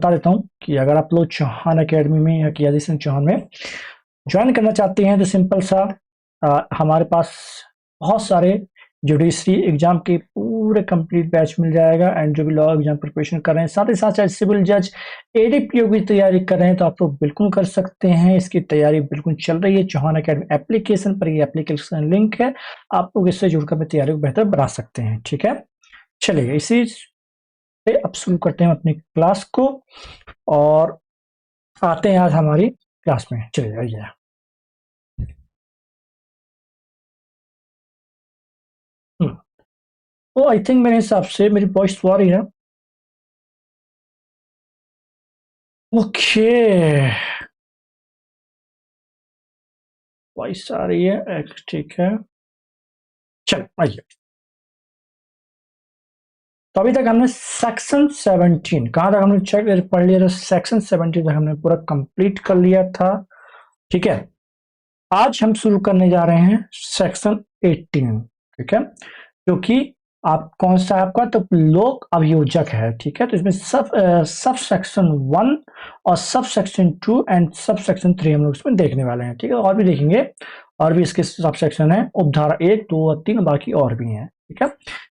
बता देता हूँ कि अगर आप लोग चौहान एकेडमी में या कियादी सिंह चौहान में ज्वाइन करना चाहते हैं तो सिंपल सा हमारे पास बहुत सारे जुडिशरी एग्जाम के पूरे कंप्लीट बैच मिल जाएगा। एंड जो भी लॉ एग्जाम प्रिपरेशन कर रहे हैं, साथ ही साथ चाहे सिविल जज एडीपीओ की तैयारी कर रहे हैं तो आप लोग बिल्कुल कर सकते हैं। इसकी तैयारी बिल्कुल चल रही है चौहान एकेडमी एप्लीकेशन पर। ये एप्लीकेशन लिंक है, आप लोग इससे जुड़कर अपनी तैयारी को बेहतर बना सकते हैं। ठीक है, चलिए इसी से अब शुरू करते हैं अपनी क्लास को और आते हैं आज हमारी क्लास में। चलिए आइए। तो आई थिंक मेरे हिसाब से मेरी वॉइस तो आ रही है। ओके, वॉइस आ रही है, ठीक है। चल आइए। तो अभी तक हमने सेक्शन 17 कहाँ तक हमने चेक पढ़ लिया था। सेक्शन 17 तक हमने पूरा कंप्लीट कर लिया था। ठीक है, आज हम शुरू करने जा रहे हैं सेक्शन 18। ठीक है, जो कि आप कौन सा है आपका, तो लोक अभियोजक है। ठीक है, तो इसमें सब सेक्शन 1 और sub section 2 and sub section 3 हम लोग इसमें देखने वाले हैं। ठीक है, और भी देखेंगे, और भी इसके सब सेक्शन है, उपधारा 1, 2 और 3, बाकी और भी हैं। ठीक है,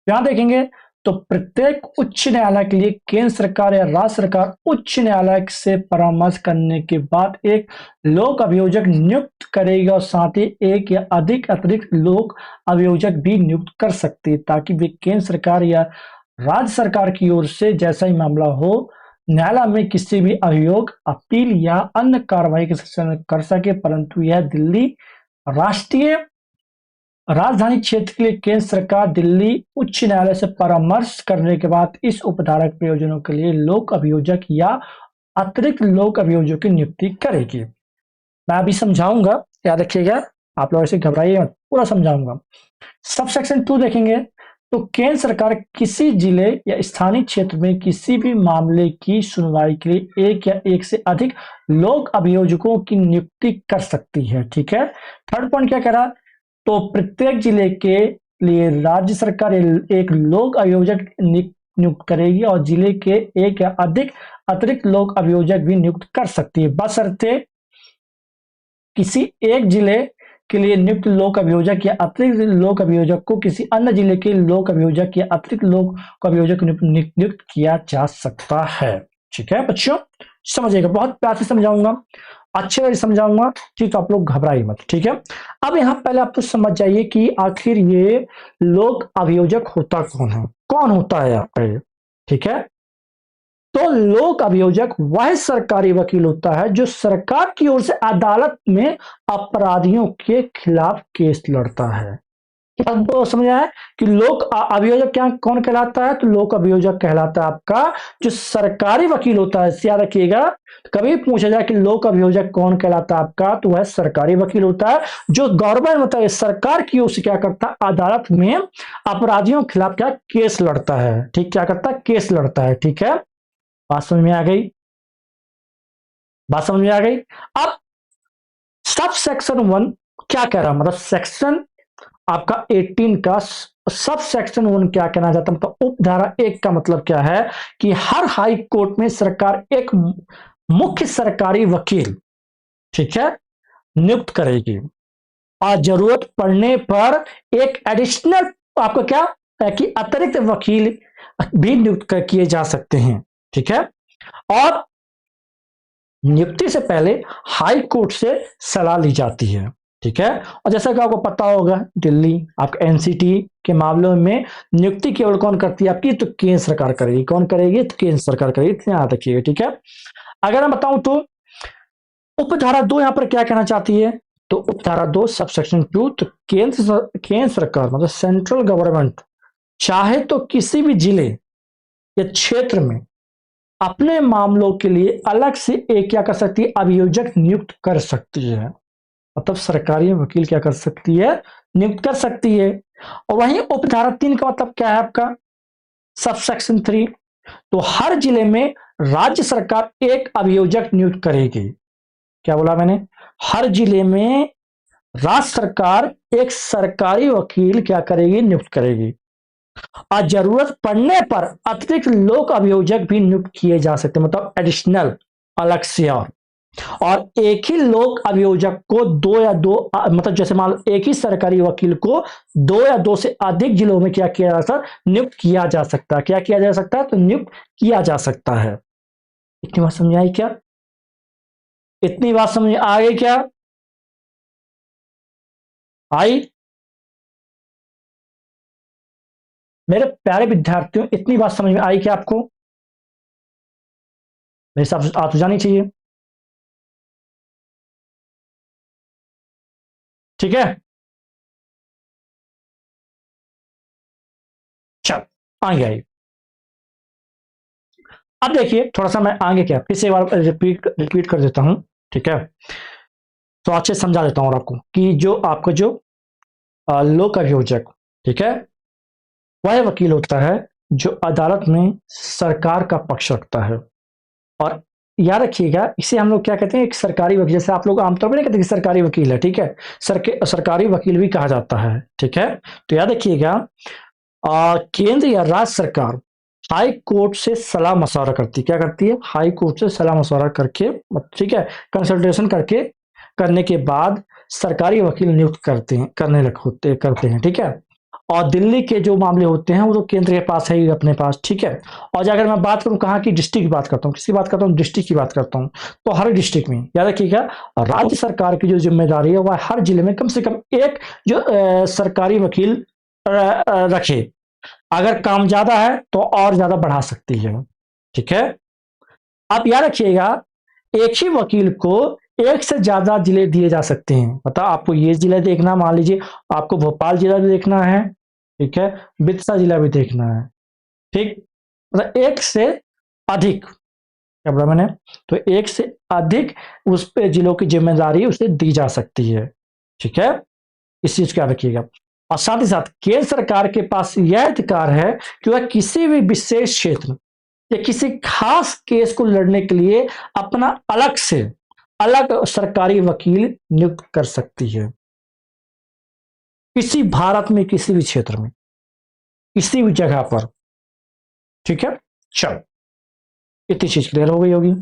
यहां देखेंगे तो प्रत्येक उच्च न्यायालय के लिए केंद्र सरकार या राज्य सरकार उच्च न्यायालय से परामर्श करने के बाद एक लोक अभियोजक नियुक्त करेगी और साथ ही एक या अधिक अतिरिक्त लोक अभियोजक भी नियुक्त कर सकती है, ताकि वे केंद्र सरकार या राज्य सरकार की ओर से जैसा ही मामला हो न्यायालय में किसी भी अभियोग, अपील या अन्य कार्रवाई के सेक्शन कर सके। परंतु यह दिल्ली राष्ट्रीय राजधानी क्षेत्र के लिए केंद्र सरकार दिल्ली उच्च न्यायालय से परामर्श करने के बाद इस उपधारक प्रयोजनों के लिए लोक अभियोजक या अतिरिक्त लोक अभियोजक की नियुक्ति करेगी। मैं अभी समझाऊंगा, याद रखिएगा, आप लोग ऐसे घबराइए मत, पूरा समझाऊंगा। सब सेक्शन 2 देखेंगे तो केंद्र सरकार किसी जिले या स्थानीय क्षेत्र में किसी भी मामले की सुनवाई के लिए एक या एक से अधिक लोक अभियोजकों की नियुक्ति कर सकती है। ठीक है, थर्ड पॉइंट क्या कह रहा, तो प्रत्येक जिले के लिए राज्य सरकार एक लोक अभियोजक नियुक्त करेगी और जिले के एक या अधिक अतिरिक्त लोक अभियोजक भी नियुक्त कर सकती है, बशर्ते किसी एक जिले के लिए नियुक्त लोक अभियोजक या अतिरिक्त लोक अभियोजक को किसी अन्य जिले के लोक अभियोजक या अतिरिक्त लोक अभियोजक नियुक्त किया जा सकता है। ठीक है बच्चों, समझिएगा, बहुत प्यार से समझाऊंगा, अच्छे से समझाऊंगा। ठीक, तो आप लोग घबराइए मत। ठीक है, अब यहां पहले आप तो समझ जाइए कि आखिर ये लोक अभियोजक होता कौन है, कौन होता है यहाँ पे। ठीक है, तो लोक अभियोजक वह सरकारी वकील होता है जो सरकार की ओर से अदालत में अपराधियों के खिलाफ केस लड़ता है। अब तो समझ आया कि लोक अभियोजक क्या कौन कहलाता है, तो लोक अभियोजक कहलाता है आपका जो सरकारी वकील होता है। याद रखिएगा, कभी पूछा जाए कि लोक अभियोजक कौन कहलाता है आपका, तो वह सरकारी वकील होता है जो गवर्नमेंट मतलब सरकार की ओर से क्या करता है, अदालत में अपराधियों के खिलाफ क्या केस लड़ता है। ठीक, क्या करता है, केस लड़ता है। ठीक है, बात समझ में आ गई, बात समझ में आ गई। अब सब सेक्शन 1 क्या कह रहा है, मतलब सेक्शन आपका 18 का सब सेक्शन 1 क्या कहना चाहता हूं, तो उपधारा 1 का मतलब क्या है कि हर हाई कोर्ट में सरकार एक मुख्य सरकारी वकील, ठीक है, नियुक्त करेगी और जरूरत पड़ने पर एक एडिशनल आपका क्या है कि अतिरिक्त वकील भी नियुक्त किए जा सकते हैं। ठीक है, और नियुक्ति से पहले हाई कोर्ट से सलाह ली जाती है। ठीक है, और जैसा कि आपको पता होगा दिल्ली आपका एनसीटी के मामलों में नियुक्ति केवल कौन करती है आपकी, तो केंद्र सरकार करेगी। कौन करेगी, तो केंद्र सरकार करेगी, याद रखिएगा। ठीक है, अगर मैं बताऊं तो उपधारा 2 यहां पर क्या कहना चाहती है, तो उपधारा 2 सब सेक्शन 2, तो केंद्र सरकार मतलब सेंट्रल गवर्नमेंट चाहे तो किसी भी जिले या क्षेत्र में अपने मामलों के लिए अलग से एक क्या कर सकती है, अभियोजक नियुक्त कर सकती है। मतलब सरकारी वकील क्या कर सकती है, नियुक्त कर सकती है। और वहीं उपधारा 3 का मतलब क्या है आपका, सब सेक्शन 3, तो हर जिले में राज्य सरकार एक अभियोजक नियुक्त करेगी। क्या बोला मैंने, हर जिले में राज्य सरकार एक सरकारी वकील क्या करेगी, नियुक्त करेगी। और जरूरत पड़ने पर अतिरिक्त लोक अभियोजक भी नियुक्त किए जा सकते हैं, मतलब एडिशनल, अलग से। और एक ही लोक अभियोजक को दो या दो मतलब जैसे मान लो एक ही सरकारी वकील को दो या दो से अधिक जिलों में क्या किया जा सकता है, नियुक्त किया जा सकता है। क्या किया जा सकता है? तो नियुक्त किया जा सकता है। इतनी बात समझ आई क्या? इतनी बात समझ आ गई क्या? आई? मेरे प्यारे विद्यार्थियों, इतनी बात समझ में आई क्या आपको? मेरे हिसाब से आप तो जानी चाहिए। ठीक है, चल आगे आई। अब देखिए थोड़ा सा मैं आगे क्या फिर से एक बार रिपीट रिपीट कर देता हूं। ठीक है, तो अच्छे से समझा देता हूं और आपको कि जो आपको जो लोक अभियोजक, ठीक है, वह वकील होता है जो अदालत में सरकार का पक्ष रखता है। और याद रखिएगा, इसे हम लोग क्या कहते हैं, एक सरकारी वकील, जैसे आप लोग आमतौर पर नहीं कहते कि सरकारी वकील है, ठीक है, सरकारी वकील भी कहा जाता है। ठीक है, तो याद रखिएगा, केंद्र या राज्य सरकार हाई कोर्ट से सलाह मशवरा करती है। क्या करती है? हाई कोर्ट से सलाह मशवरा करके, ठीक है, कंसल्टेशन करके, करने के बाद सरकारी वकील नियुक्त करते हैं, करने लग होते करते हैं। ठीक है, और दिल्ली के जो मामले होते हैं वो तो केंद्र के पास है ही, अपने पास। ठीक है, और अगर मैं बात करूं कहाँ की, डिस्ट्रिक्ट की बात करता हूँ, किसकी बात करता हूँ, डिस्ट्रिक्ट की बात करता हूँ, तो हर डिस्ट्रिक्ट में याद रखिएगा, राज्य सरकार की जो जिम्मेदारी है वह हर जिले में कम से कम एक जो सरकारी वकील रखे। अगर काम ज्यादा है तो और ज्यादा बढ़ा सकती है। ठीक है, आप याद रखिएगा, एक ही वकील को एक से ज्यादा जिले दिए जा सकते हैं। मतलब आपको ये जिला देखना, मान लीजिए आपको भोपाल जिला भी देखना है, ठीक है, बिरसा जिला भी देखना है, ठीक, मतलब एक से अधिक, क्या बोला मैंने, तो एक से अधिक उस पे जिलों की जिम्मेदारी उसे दी जा सकती है। ठीक है, इस चीज का रखिएगा। और साथ ही साथ केंद्र सरकार के पास यह अधिकार है कि वह किसी भी विशेष क्षेत्र या किसी खास केस को लड़ने के लिए अपना अलग से अलग सरकारी वकील नियुक्त कर सकती है, किसी भारत में किसी भी क्षेत्र में, किसी भी जगह पर। ठीक है, चलो इतनी चीज क्लियर हो गई होगी।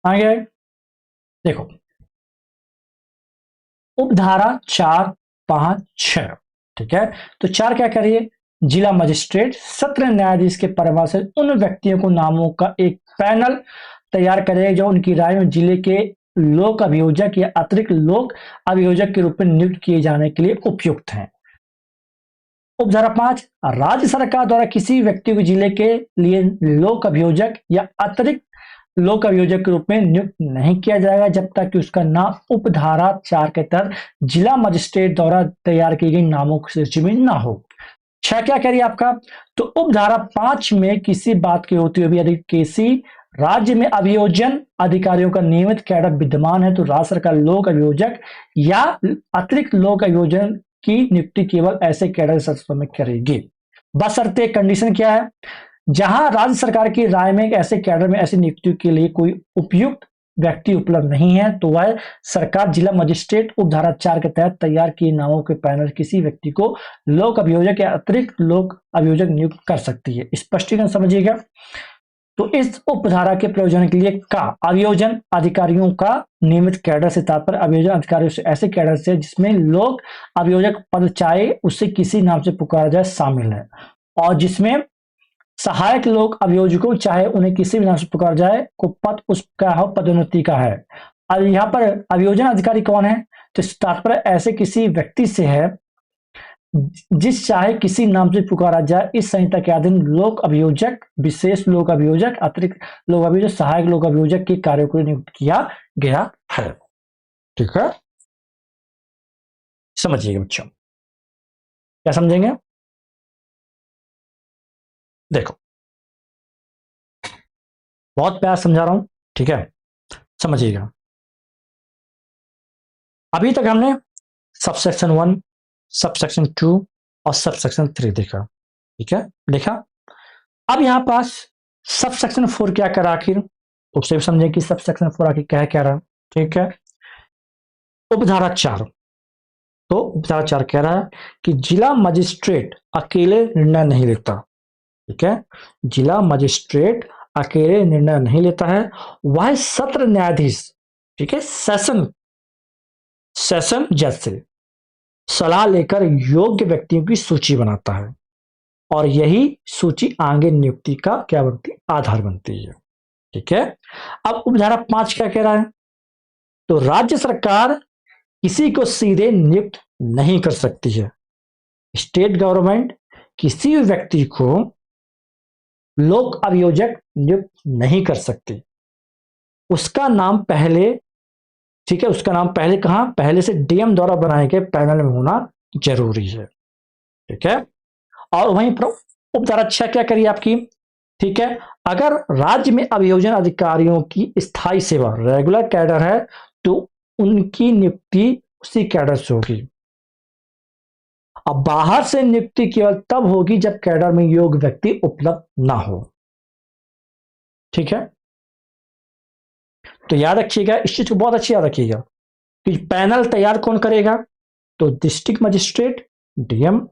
आगे देखो, उपधारा 4, 5, 6, ठीक है, तो 4 क्या करिए, जिला मजिस्ट्रेट सत्र न्यायाधीश के परामर्श से उन व्यक्तियों को नामों का एक पैनल तैयार करेगा जो उनकी राय में जिले के लोक अभियोजक या अतिरिक्त लोक अभियोजक के रूप में नियुक्त किए जाने के लिए उपयुक्त हैं। उपधारा 5, राज्य सरकार द्वारा किसी व्यक्ति को जिले के लिए लोक अभियोजक या अतिरिक्त लोक अभियोजक के रूप में नियुक्त नहीं किया जाएगा जब तक कि उसका नाम उपधारा 4 के तहत जिला मजिस्ट्रेट द्वारा तैयार की गई नामों की सूची में ना हो। 6 क्या कह रही है आपका, तो उपधारा 5 में किसी बात की होती हुई यदि किसी राज्य में अभियोजन अधिकारियों का नियमित कैडर विद्यमान है तो राज्य सरकार लोक अभियोजक या अतिरिक्त लोक अभियोजन की नियुक्ति केवल ऐसे कैडर सदस्यों में करेगी। बशर्ते कंडीशन क्या है, जहां राज्य सरकार की राय में ऐसे कैडर में ऐसी नियुक्ति के लिए कोई उपयुक्त व्यक्ति उपलब्ध नहीं है तो वह सरकार जिला मजिस्ट्रेट उपधारा 4 के तहत तैयार किए नामों के पैनल किसी व्यक्ति को लोक अभियोजक या अतिरिक्त लोक अभियोजक नियुक्त कर सकती है। स्पष्टीकरण समझिएगा, तो इस उपधारा के प्रयोजन के लिए का अभियोजन अधिकारियों का नियमित कैडर से तात्पर्य अभियोजन अधिकारियों से ऐसे कैडर से जिसमें लोक अभियोजक पद चाहे उसे किसी नाम से पुकारा जाए शामिल है, और जिसमें सहायक लोक अभियोजकों चाहे उन्हें किसी भी नाम से पुकारा जाए को पद उसका हो पदोन्नति का है। अब यहाँ पर अभियोजन अधिकारी कौन है, तो तात्पर्य ऐसे किसी व्यक्ति से है जिस चाहे किसी नाम से पुकारा जाए इस संहिता के अधीन लोक अभियोजक, विशेष लोक अभियोजक, अतिरिक्त लोक अभियोजक, सहायक लोक अभियोजक के कार्यों को नियुक्त किया गया है। ठीक है, समझिएगा बच्चों, क्या समझेंगे, देखो बहुत प्यार समझा रहा हूं, ठीक है, समझिएगा। अभी तक हमने सबसेक्शन 1, सबसेक्शन 2 और सबसेक्शन 3 देखा, ठीक है, देखा। अब यहां पास सबसेक्शन 4 क्या करा आखिर, उससे भी समझे कि सबसेक्शन 4 आखिर क्या कह रहा है, ठीक है। उपधारा 4, तो उपधारा 4 कह रहा है कि जिला मजिस्ट्रेट अकेले निर्णय नहीं लेता, ठीक है, जिला मजिस्ट्रेट अकेले निर्णय नहीं लेता है, वह सत्र न्यायाधीश, ठीक है, सेशन जज से सलाह लेकर योग्य व्यक्तियों की सूची बनाता है और यही सूची आगे नियुक्ति का क्या बनती, आधार बनती है, ठीक है। अब उपधारा 5 क्या कह रहा है, तो राज्य सरकार किसी को सीधे नियुक्त नहीं कर सकती है, स्टेट गवर्नमेंट किसी भी व्यक्ति को लोक अभियोजक नियुक्त नहीं कर सकती, उसका नाम पहले, ठीक है, उसका नाम पहले कहां, पहले से डीएम द्वारा बनाए गए पैनल में होना जरूरी है, ठीक है। और वहीं पर उपधारा 6 क्या करिए आपकी, ठीक है, अगर राज्य में अभियोजन अधिकारियों की स्थायी सेवा रेगुलर कैडर है तो उनकी नियुक्ति उसी कैडर से होगी। अब बाहर से नियुक्ति केवल तब होगी जब कैडर में योग्य व्यक्ति उपलब्ध ना हो, ठीक है। तो याद रखिएगा, इस चीज को बहुत अच्छी याद रखिएगा कि पैनल तैयार कौन करेगा, तो डिस्ट्रिक्ट मजिस्ट्रेट, डीएम,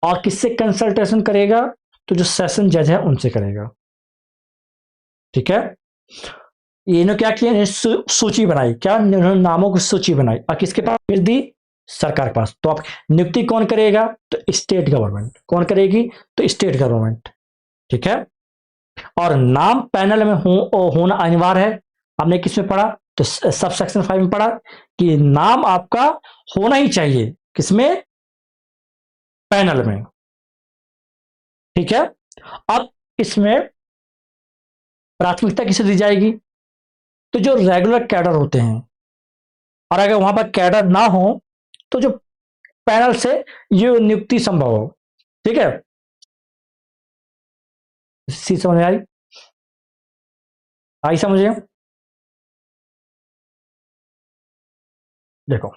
और किससे कंसल्टेशन करेगा, तो जो सेशन जज है उनसे करेगा, ठीक है। इन्होंने क्या किया, सूची बनाई, क्या नामों की सूची बनाई और किसके पास भेज दी, सरकार के पास। तो आप नियुक्ति कौन करेगा, तो स्टेट गवर्नमेंट, कौन करेगी, तो स्टेट गवर्नमेंट, ठीक है। और नाम पैनल में होना अनिवार्य है। हमने किस में पढ़ा, तो सब सेक्शन 5 में पढ़ा कि नाम आपका होना ही चाहिए, किसमें, पैनल में, ठीक है। अब इसमें प्राथमिकता किसे दी जाएगी, तो जो रेगुलर कैडर होते हैं, और अगर वहां पर कैडर ना हो तो जो पैनल से ये नियुक्ति संभव हो, ठीक है। सी समझ में आई समझिए। देखो,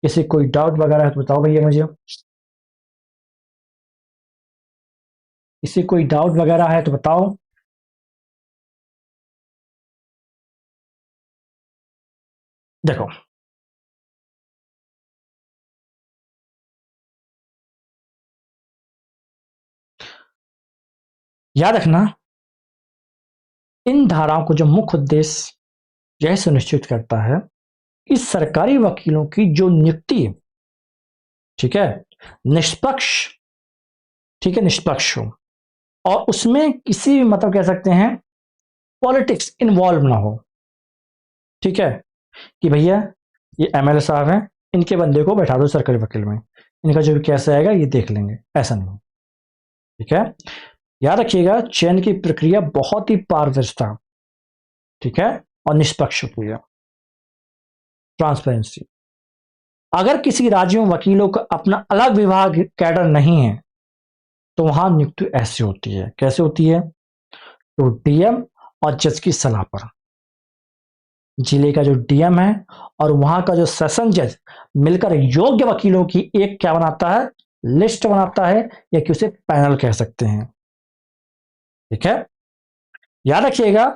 किसी कोई डाउट वगैरह है तो बताओ भैया मुझे, किसी कोई डाउट वगैरह है तो बताओ। देखो, याद रखना, इन धाराओं को जो मुख्य उद्देश्य यह सुनिश्चित करता है कि सरकारी वकीलों की जो नियुक्ति, ठीक है, निष्पक्ष, ठीक है, निष्पक्ष हो और उसमें किसी भी मतलब कह सकते हैं पॉलिटिक्स इन्वॉल्व ना हो, ठीक है, कि भैया ये एमएलए साहब हैं, इनके बंदे को बैठा दो सरकारी वकील में, इनका जो भी कैसे आएगा ये देख लेंगे, ऐसा नहीं, ठीक है। याद रखिएगा, चयन की प्रक्रिया बहुत ही पारदर्शिता, ठीक है, और निष्पक्ष होती है, ट्रांसपेरेंसी। अगर किसी राज्य में वकीलों का अपना अलग विभाग कैडर नहीं है तो वहां नियुक्ति ऐसी होती है, कैसे होती है, तो डीएम और जज की सलाह पर, जिले का जो डीएम है और वहां का जो सेशन जज मिलकर योग्य वकीलों की एक क्या बनाता है, लिस्ट बनाता है, या कि उसे पैनल कह सकते हैं, ठीक है। याद रखिएगा,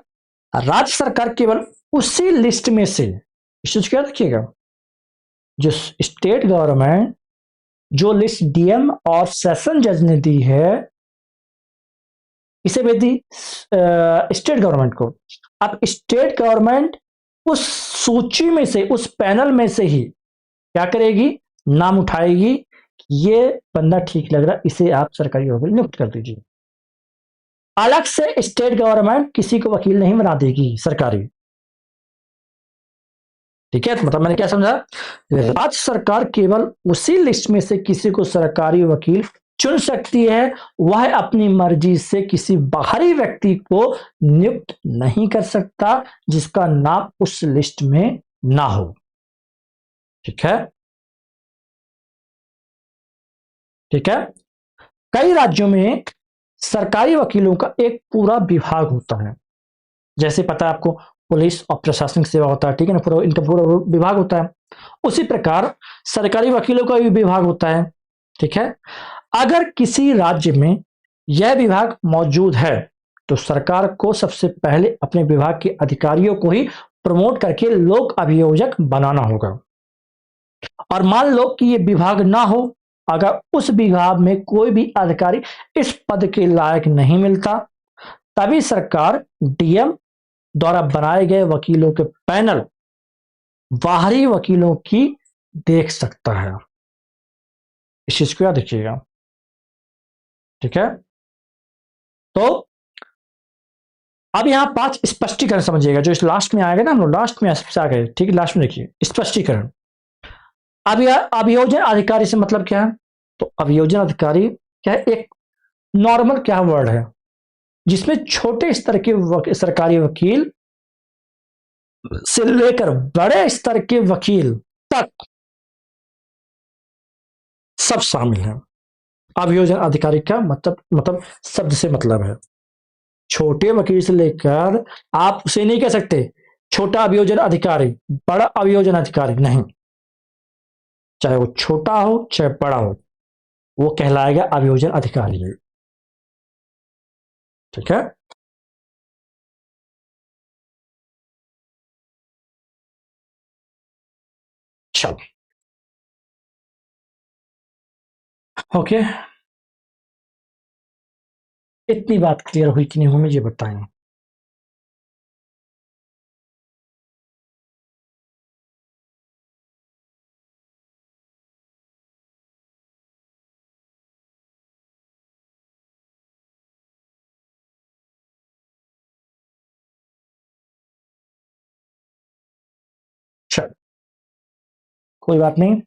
राज्य सरकार केवल उसी लिस्ट में से, इस चीज को याद रखिएगा, जो स्टेट गवर्नमेंट जो लिस्ट डीएम और सेशन जज ने दी है, इसे भेज दी स्टेट गवर्नमेंट को। अब स्टेट गवर्नमेंट उस सूची में से, उस पैनल में से ही क्या करेगी, नाम उठाएगी, ये बंदा ठीक लग रहा, इसे आप सरकारी वकील नियुक्त कर दीजिए। अलग से स्टेट गवर्नमेंट किसी को वकील नहीं बना देगी सरकारी, ठीक है। तो मतलब मैंने क्या समझा, राज्य सरकार केवल उसी लिस्ट में से किसी को सरकारी वकील चुन सकती है, वह अपनी मर्जी से किसी बाहरी व्यक्ति को नियुक्त नहीं कर सकता जिसका नाम उस लिस्ट में ना हो, ठीक है, ठीक है। कई राज्यों में सरकारी वकीलों का एक पूरा विभाग होता है, जैसे पता है आपको, पुलिस और प्रशासनिक सेवा होता है, ठीक है ना, पूरा इनका पूरा विभाग होता है। उसी प्रकार सरकारी वकीलों का भी विभाग होता है, ठीक है। अगर किसी राज्य में यह विभाग मौजूद है तो सरकार को सबसे पहले अपने विभाग के अधिकारियों को ही प्रमोट करके लोक अभियोजक बनाना होगा। और मान लो कि ये विभाग ना हो, अगर उस विभाग में कोई भी अधिकारी इस पद के लायक नहीं मिलता, तभी सरकार डीएम द्वारा बनाए गए वकीलों के पैनल बाहरी वकीलों की देख सकता है। इस चीज को याद रखिएगा, ठीक है। तो अब यहां 5 स्पष्टीकरण समझिएगा, जो इस लास्ट में आएगा ना, हम लोग लास्ट में सबसे आ गए, ठीक है। लास्ट में देखिए स्पष्टीकरण। अब यह अभियोजन अधिकारी से मतलब क्या है? तो अभियोजन अधिकारी क्या है? एक नॉर्मल क्या वर्ड है जिसमें छोटे स्तर के सरकारी वकील से लेकर बड़े स्तर के वकील तक सब शामिल हैं। अभियोजन अधिकारी का मतलब शब्द से मतलब है छोटे वकील से लेकर, आप उसे नहीं कह सकते छोटा अभियोजन अधिकारी, बड़ा अभियोजन अधिकारी नहीं, चाहे वो छोटा हो चाहे बड़ा हो, वो कहलाएगा अभियोजन अधिकारी, ठीक है। चलो, ओके, इतनी बात क्लियर हुई कि नहीं हुई मुझे बताएं। चलो, कोई बात नहीं।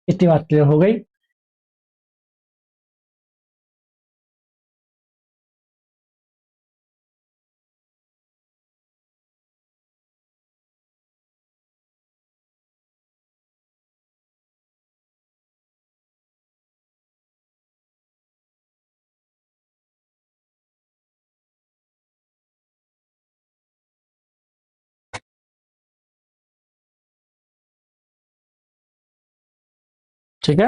इतनी बात क्लियर हो गई। ठीक है,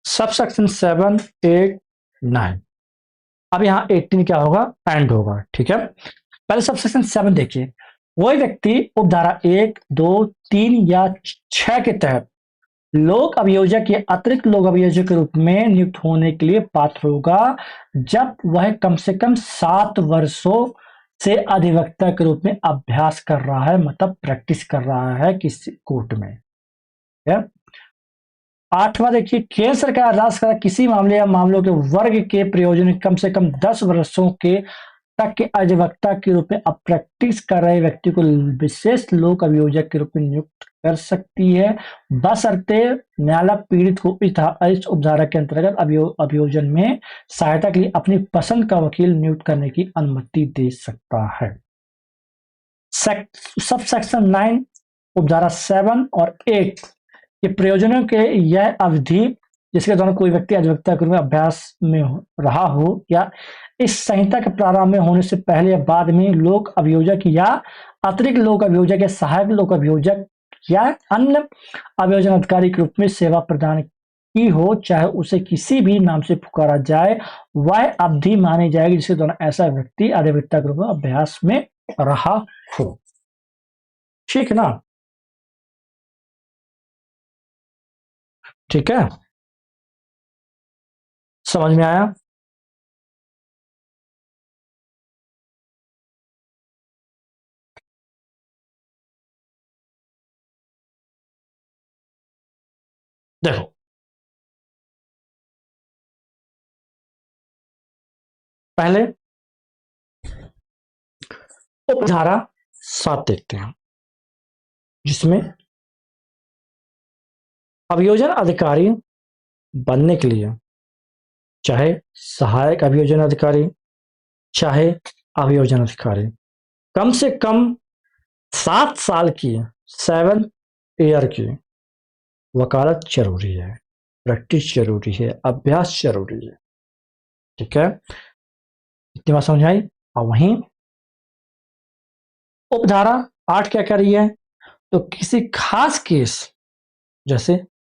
सब सेक्शन 7, 8, 9। अब यहां 18 क्या होगा? एंड होगा, ठीक है। पहले सब सेक्शन 7 देखिए। वही व्यक्ति उपधारा 1, 2, 3 या 6 के तहत लोक अभियोजक या अतिरिक्त लोक अभियोजक के रूप में नियुक्त होने के लिए पात्र होगा जब वह कम से कम 7 वर्षों से अधिवक्ता के रूप में अभ्यास कर रहा है, मतलब प्रैक्टिस कर रहा है किसी कोर्ट में। 8वां देखिए, केंद्र सरकार राज्य सरकार किसी मामले या मामलों के वर्ग के प्रयोजन कम से कम 10 वर्षों के तक के अधिवक्ता के रूप में अब प्रैक्टिस कर रहे व्यक्ति को विशेष लोक अभियोजक के रूप में नियुक्त कर सकती है, बशर्ते न्यायालय पीड़ित को इस उपधारा के अंतर्गत अभियोजन में सहायता के लिए अपनी पसंद का वकील नियुक्त करने की अनुमति दे सकता है। सब सेक्शन 9 उपधारा 7 और 8 के प्रयोजनों के यह अवधि जिसके दौरान कोई व्यक्ति अधिवक्ता के रूप में अभ्यास में रहा हो या इस संहिता के प्रारंभ में होने से पहले या बाद में लोक अभियोजक या अतिरिक्त लोक अभियोजक या सहायक लोक अभियोजक या अन्य अभियोजन अधिकारी के रूप में सेवा प्रदान की हो, चाहे उसे किसी भी नाम से पुकारा जाए, वह अवधि मानी जाएगी जिसके दौरान ऐसा व्यक्ति अधिवक्ता के रूप में अभ्यास में रहा हो। ठीक है ना? ठीक है, समझ में आया? देखो, पहले उपधारा 7 देखते हैं, जिसमें अभियोजन अधिकारी बनने के लिए चाहे सहायक अभियोजन अधिकारी चाहे अभियोजन अधिकारी कम से कम 7 साल की 7 ईयर की वकालत जरूरी है, प्रैक्टिस जरूरी है, अभ्यास जरूरी है। ठीक है, इतनी बात समझ आई। और वहीं उपधारा 8 क्या कह रही है, तो किसी खास केस जैसे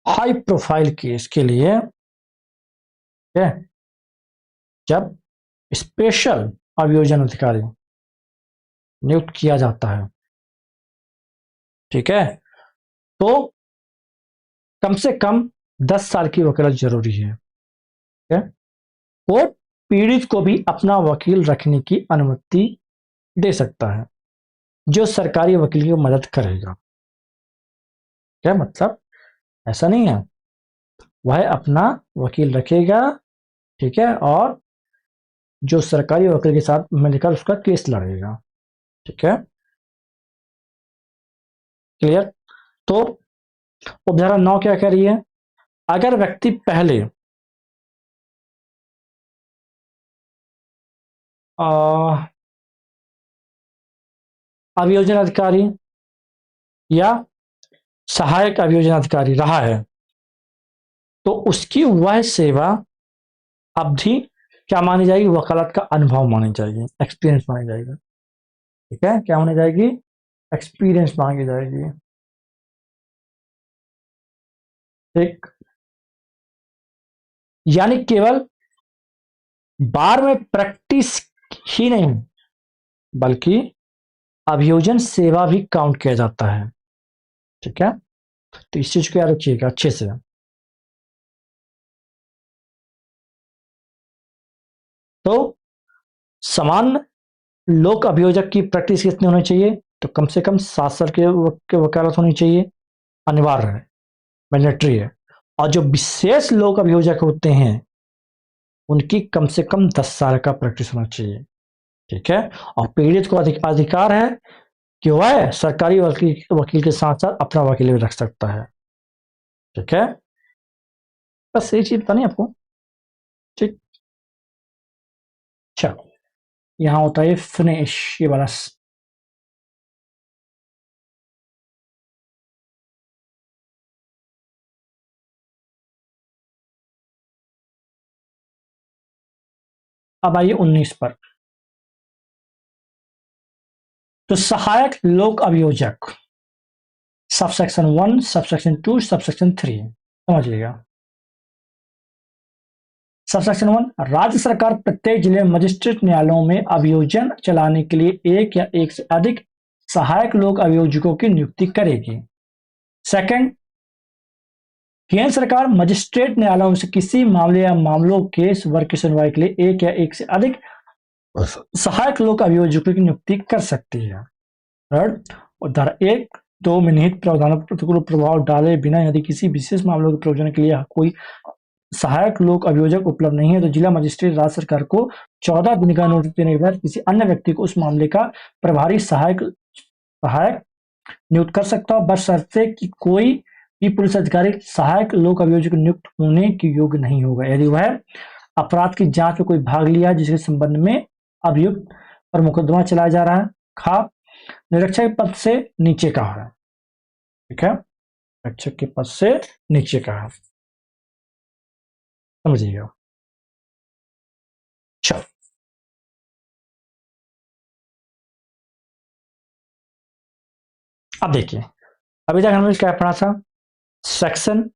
हाई प्रोफाइल केस के लिए, ठीक है, जब स्पेशल अभियोजन अधिकारी नियुक्त किया जाता है, ठीक है, तो कम से कम 10 साल की वकालत जरूरी है। ठीक है, कोर्ट पीड़ित को भी अपना वकील रखने की अनुमति दे सकता है जो सरकारी वकील की मदद करेगा। क्या मतलब, ऐसा नहीं है, वह अपना वकील रखेगा, ठीक है, और जो सरकारी वकील के साथ मिलकर उसका केस लड़ेगा। ठीक है, क्लियर। तो उपधारा 9 क्या कह रही है, अगर व्यक्ति पहले अभियोजन अधिकारी या सहायक अभियोजन अधिकारी रहा है तो उसकी वह सेवा अवधि क्या मानी जाएगी, वकालत का अनुभव मानी जाएगी, एक्सपीरियंस मानी जाएगी। ठीक है, क्या मानी जाएगी, एक्सपीरियंस मांगी जाएगी। ठीक, यानी केवल बार में प्रैक्टिस ही नहीं बल्कि अभियोजन सेवा भी काउंट किया जाता है। ठीक है, तो इस चीज को याद रखिएगा अच्छे से। तो समान लोक अभियोजक की प्रैक्टिस कितनी होनी चाहिए, तो कम से कम 7 साल के वकालत होनी चाहिए, अनिवार्य है, मैंडेटरी है। और जो विशेष लोक अभियोजक होते हैं उनकी कम से कम 10 साल का प्रैक्टिस होना चाहिए। ठीक है, और पीड़ित को अधिकार है कि वह सरकारी वकील के साथ साथ अपना वकील भी रख सकता है। ठीक है, बस यही चीज बतानी आपको। ठीक, चलो यहां होता है फिनिश, ये वाला अब आइए 19 पर। तो सहायक लोक अभियोजक सबसेक्शन 1, सबसेक्शन 2, सबसेक्शन 3 समझिएगा। सबसेक्शन 1, राज्य सरकार प्रत्येक जिले में मजिस्ट्रेट न्यायालयों में अभियोजन चलाने के लिए एक या एक से अधिक सहायक लोक अभियोजकों की नियुक्ति करेगी। सेकंड, केंद्र सरकार मजिस्ट्रेट न्यायालयों से किसी मामले या मामलों केस वर्ग की सुनवाई के लिए एक या एक से अधिक सहायक लोक अभियोजकों की नियुक्ति कर सकती है। थर्ड, और धारा 1-2 में निहित प्रावधानों पर प्रतिकूल प्रभाव डाले बिना यदि किसी विशेष मामलों के प्रयोजन के लिए कोई सहायक लोक अभियोजक उपलब्ध नहीं है तो जिला मजिस्ट्रेट राज्य सरकार को 14 दिन का नोटिस देने के बाद किसी अन्य व्यक्ति को उस मामले का प्रभारी सहायक नियुक्त कर सकता है, बशर्ते कि कोई भी पुलिस अधिकारी सहायक लोक अभियोजक नियुक्त होने के योग्य नहीं होगा यदि वह अपराध की जांच में कोई भाग लिया जिसके संबंध में अभियुक्त पर मुकदमा चलाया जा रहा है, खा निरीक्षक पद से नीचे का है। ठीक है, निरीक्षक के पद से नीचे का है, समझिएगा। चलो अब देखिए, अभी तक हमने क्या पढ़ा था, सेक्शन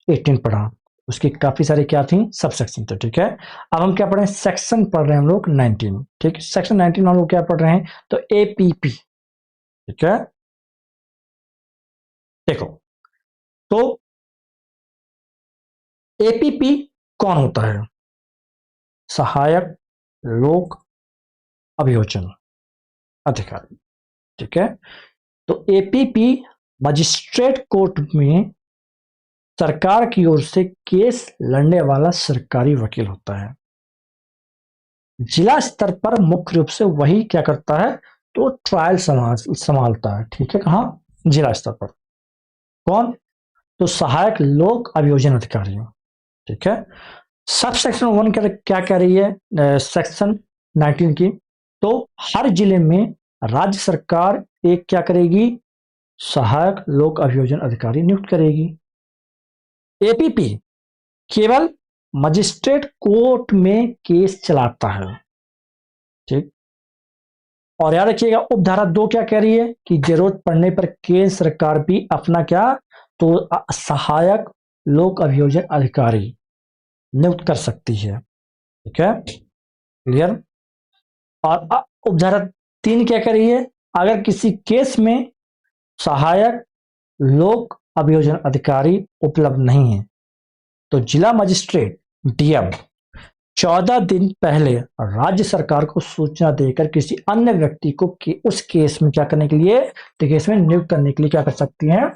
18 पढ़ा, उसकी काफी सारी क्या थी, सब सेक्शन थे। ठीक है, अब हम क्या पढ़ रहे हैं, सेक्शन पढ़ रहे हैं हम लोग 19। ठीक है, सेक्शन 19 में हम लोग क्या पढ़ रहे हैं, तो एपीपी। ठीक है, देखो, तो एपीपी कौन होता है, सहायक लोक अभियोजन अधिकारी। ठीक है, तो एपीपी मजिस्ट्रेट कोर्ट में सरकार की ओर से केस लड़ने वाला सरकारी वकील होता है। जिला स्तर पर मुख्य रूप से वही क्या करता है, तो ट्रायल संभालता है। ठीक है, कहाँ, जिला स्तर पर। कौन, तो सहायक लोक अभियोजन अधिकारी। ठीक है, सब सेक्शन 1 क्या कह रही है, सेक्शन 19 की, तो हर जिले में राज्य सरकार एक क्या करेगी, सहायक लोक अभियोजन अधिकारी नियुक्त करेगी। एपीपी केवल मजिस्ट्रेट कोर्ट में केस चलाता है। ठीक। और याद रखिएगा उपधारा 2 क्या कह रही है कि जरूरत पड़ने पर केंद्र सरकार भी अपना क्या तो सहायक लोक अभियोजन अधिकारी नियुक्त कर सकती है। ठीक है, क्लियर। और उपधारा 3 क्या कह रही है, अगर किसी केस में सहायक लोक अभियोजन अधिकारी उपलब्ध नहीं है तो जिला मजिस्ट्रेट डीएम 14 दिन पहले राज्य सरकार को सूचना देकर किसी अन्य व्यक्ति को उस केस में क्या करने के लिए तो केस में नियुक्त करने के लिए क्या कर सकती हैं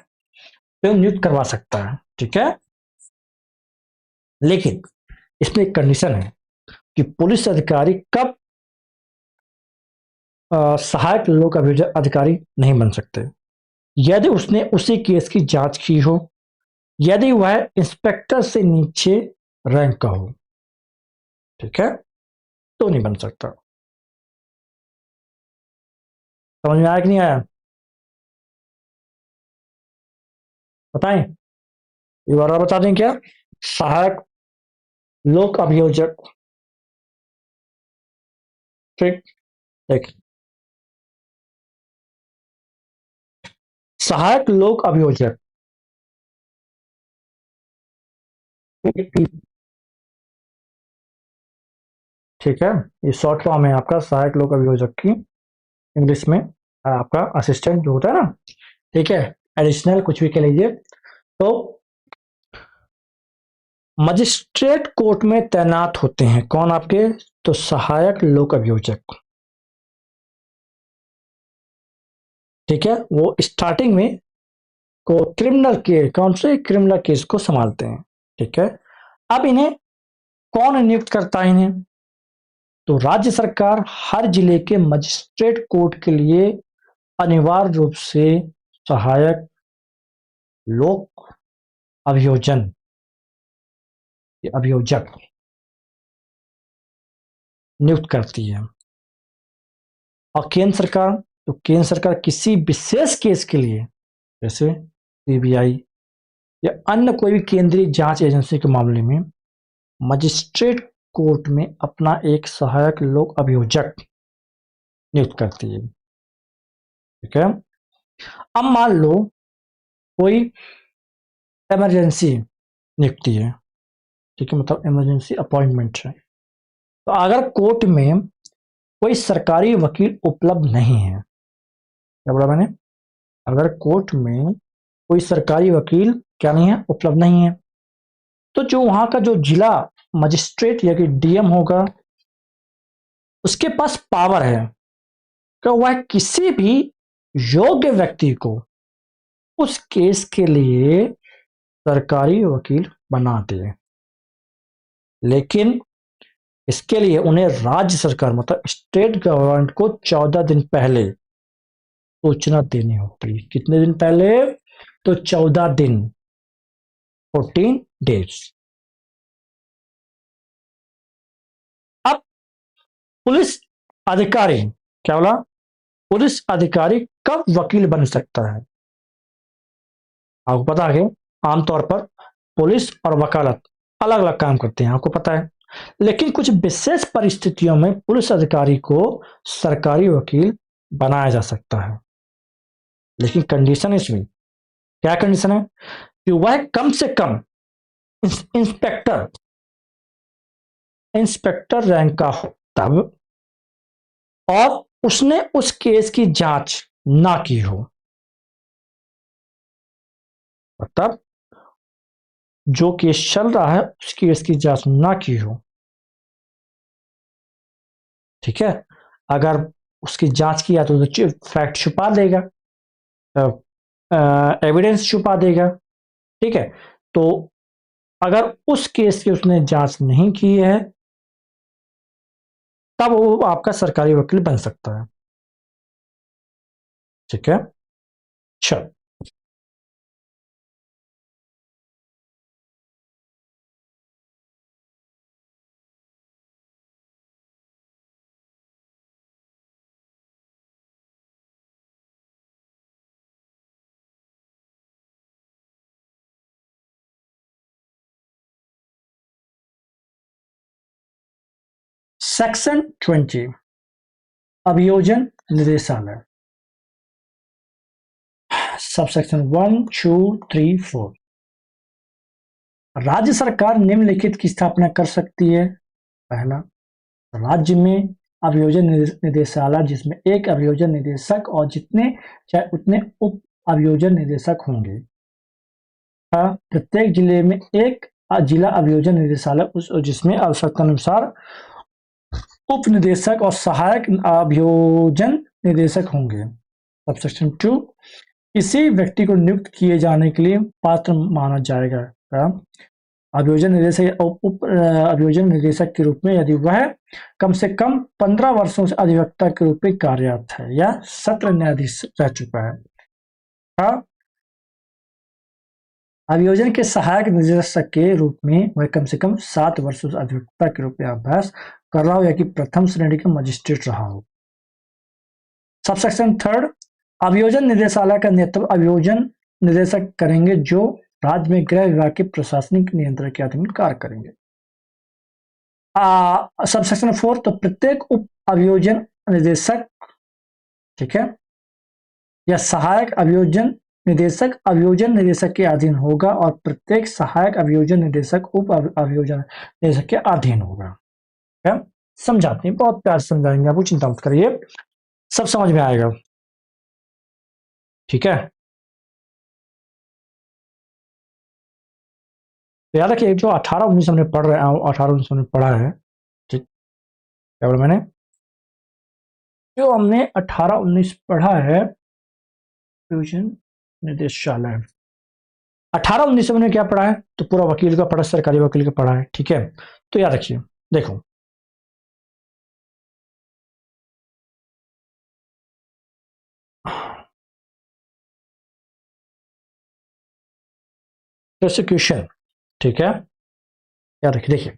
तो नियुक्त करवा सकता है। ठीक है, लेकिन इसमें एक कंडीशन है कि पुलिस अधिकारी कब सहायक लोक अभियोजन अधिकारी नहीं बन सकते, यदि उसने उसी केस की जांच की हो, यदि वह इंस्पेक्टर से नीचे रैंक का हो। ठीक है, तो नहीं बन सकता। समझ में आया कि नहीं आया, बताएं, ये बार बता दें क्या। सहायक लोक अभियोजक, ठीक, एक सहायक लोक अभियोजक, ठीक है, ये शॉर्ट फॉर्म है आपका सहायक लोक अभियोजक की, इंग्लिश में आपका असिस्टेंट जो होता है ना। ठीक है, एडिशनल कुछ भी कह लीजिए। तो मजिस्ट्रेट कोर्ट में तैनात होते हैं कौन आपके तो सहायक लोक अभियोजक। ठीक है, वो स्टार्टिंग में को क्रिमिनल के कौन से क्रिमिनल केस को संभालते हैं। ठीक है, अब इन्हें कौन नियुक्त करता है इन्हें तो राज्य सरकार हर जिले के मजिस्ट्रेट कोर्ट के लिए अनिवार्य रूप से सहायक लोक अभियोजन अभियोजक नियुक्त करती है। और केंद्र सरकार किसी विशेष केस के लिए जैसे सीबीआई या अन्य कोई भी केंद्रीय जांच एजेंसी के मामले में मजिस्ट्रेट कोर्ट में अपना एक सहायक लोक अभियोजक नियुक्त करती है। ठीक है, अब मान लो कोई इमरजेंसी नियुक्ति है, ठीक है, मतलब इमरजेंसी अपॉइंटमेंट है, तो अगर कोर्ट में कोई सरकारी वकील उपलब्ध नहीं है, क्या बोला मैंने, अगर कोर्ट में कोई सरकारी वकील क्या नहीं है उपलब्ध नहीं है, तो जो वहां का जो जिला मजिस्ट्रेट या कि डीएम होगा उसके पास पावर है कि वह किसी भी योग्य व्यक्ति को उस केस के लिए सरकारी वकील बना दे, लेकिन इसके लिए उन्हें राज्य सरकार मतलब स्टेट गवर्नमेंट को 14 दिन पहले सूचना देनी होती है। कितने दिन पहले तो 14 दिन, 14 days। अब पुलिस अधिकारी, क्या बोला, पुलिस अधिकारी कब वकील बन सकता है, आपको पता है आमतौर पर पुलिस और वकालत अलग अलग काम करते हैं आपको पता है, लेकिन कुछ विशेष परिस्थितियों में पुलिस अधिकारी को सरकारी वकील बनाया जा सकता है, लेकिन कंडीशन इसमें क्या कंडीशन है कि वह कम से कम इंस्पेक्टर इंस्पेक्टर रैंक का हो तब, और उसने उस केस की जांच ना की हो, मतलब जो केस चल रहा है उस केस की जांच ना की हो। ठीक है, अगर उसकी जांच किया तो फैक्ट छुपा देगा, एविडेंस छुपा देगा। ठीक है, तो अगर उस केस की उसने जांच नहीं की है तब वो आपका सरकारी वकील बन सकता है। ठीक है, चलो। सेक्शन 20 अभियोजन निदेशालय, सब सेक्शन 1, 2, 3, 4। राज्य सरकार निम्नलिखित की स्थापना कर सकती है। पहला, राज्य में अभियोजन निदेशालय जिसमें एक अभियोजन निदेशक और जितने चाहे उतने उप अभियोजन निदेशक होंगे। प्रत्येक जिले में एक जिला अभियोजन निदेशालय उस जिसमें आवश्यकता अनुसार उप निदेशक और सहायक अभियोजन निदेशक होंगे। सबसेक्शन 2, किसी व्यक्ति को नियुक्त किए जाने के लिए पात्र माना जाएगा अभियोजन निदेशक उप अभियोजन निदेशक के रूप में यदि वह कम से कम 15 वर्षों से अधिवक्ता के रूप में कार्यरत है या सत्र न्यायाधीश रह चुका है। अभियोजन के सहायक निदेशक के रूप में वह कम से कम 7 वर्षों से अधिवक्ता के रूप में अभ्यास कर रहा हो या कि प्रथम श्रेणी का मजिस्ट्रेट रहा हो। सबसेक्शन 3, अभियोजन निदेशालय का नेतृत्व अभियोजन निदेशक करेंगे जो राज्य में गृह विभाग के प्रशासनिक नियंत्रण के अधीन कार्य करेंगे। सबसेक्शन 4, तो प्रत्येक उप अभियोजन निदेशक, ठीक है, या सहायक अभियोजन निदेशक के अधीन होगा और प्रत्येक सहायक अभियोजन निदेशक उप अभियोजन निदेशक के अधीन होगा। समझाते हैं, बहुत प्यार समझाएंगे, आपको चिंता मत करिए, सब समझ में आएगा। ठीक है, तो याद रखिए जो 18-19 हमने पढ़ रहे हैं, 18-19 हमने पढ़ा है, ठीक, क्या बोला मैंने, जो हमने 18-19 पढ़ा है अभियोजन निदेशालय, 18-19 हमने क्या पढ़ा है, तो पूरा वकील का पढ़ा, सरकारी वकील का पढ़ा है। ठीक है, तो याद रखिए, देखो प्रोसिक्यूशन, ठीक है, याद रखिए, देखिए